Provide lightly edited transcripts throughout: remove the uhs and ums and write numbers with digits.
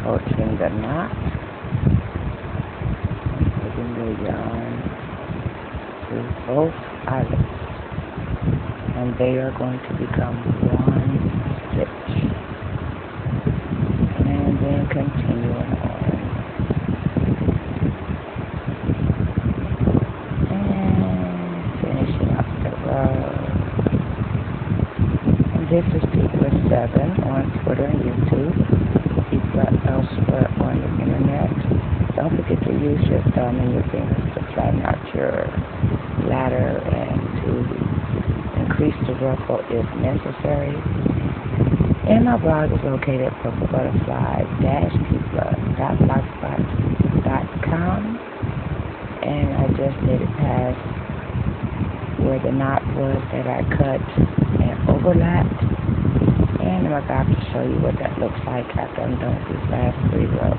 approaching the knot, putting the yarn to both eyelets, and they are going to become one stitch, and then continuing on, and finishing up the row. And this is People 7 on Twitter and YouTube. People elsewhere on the internet. Don't forget to use your thumb and your fingers to flatten out your ladder and to increase the ruffle if necessary. And my blog is located at purplebutterfly-people.blogspot.com, and I just made it past where the knot was that I cut and overlapped, and I'm about to show you what that looks like after I'm done with these last 3 rows.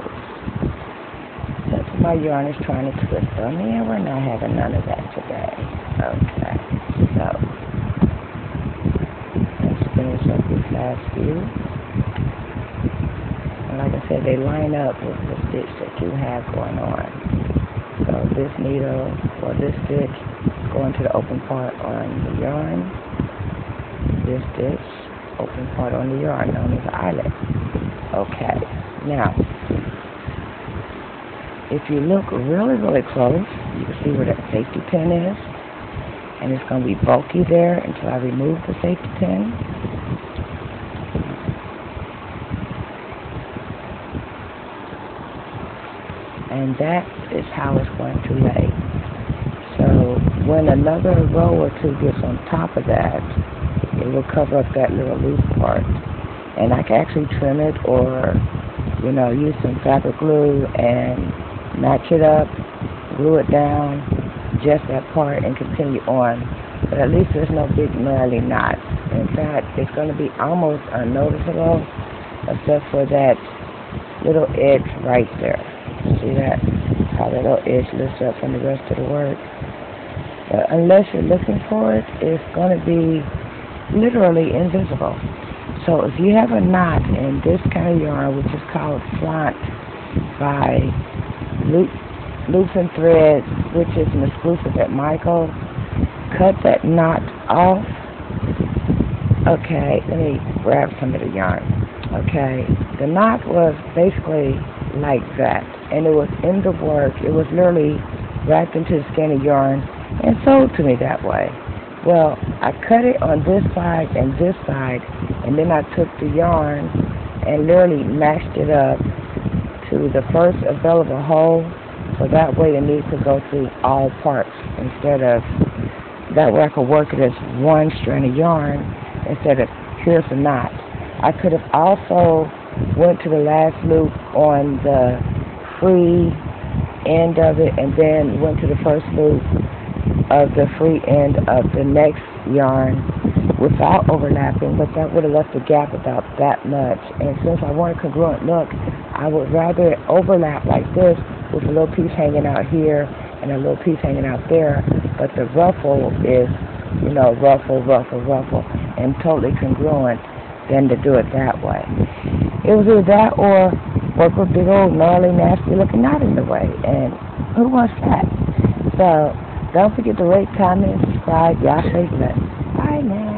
Since my yarn is trying to twist on me, and we're not having none of that today. Okay, so let's finish up these last few. And like I said, they line up with the stitch that you have going on. So this needle, or this stitch, is going to the open part on the yarn. This stitch, open part on the yarn, known as the eyelet. Okay, now, if you look really, really close, you can see where that safety pin is. And it's going to be bulky there until I remove the safety pin. And that is how it's going to lay. So when another row or two gets on top of that, it will cover up that little loose part. And I can actually trim it or, use some fabric glue and match it up, glue it down, just that part, and continue on. But at least there's no big gnarly knot. In fact, it's going to be almost unnoticeable, except for that little edge right there. See that? How that little edge lifts up from the rest of the work. But unless you're looking for it, it's going to be literally invisible. So if you have a knot in this kind of yarn, which is called flaunt by Loops and Threads, which is an exclusive at Michael's, cut that knot off. Okay, let me grab some of the yarn. Okay, the knot was basically like that, and it was in the work. It was literally wrapped into the skein of yarn and sold to me that way. Well, I cut it on this side and this side, and then I took the yarn and literally mashed it up to the first available hole, so that way the needle could go through all parts instead of, that way I could work it as one strand of yarn instead of here's a knot. I could have also went to the last loop on the free end of it and then went to the first loop of the free end of the next yarn without overlapping, but that would have left a gap about that much. And since I want a congruent look, I would rather overlap like this with a little piece hanging out here and a little piece hanging out there, but the ruffle is, ruffle, and totally congruent than to do it that way. It was either that or work with big old gnarly, nasty looking knot in the way, and who wants that? So don't forget to rate, comment, and subscribe. Y'all stay blessed. Bye now.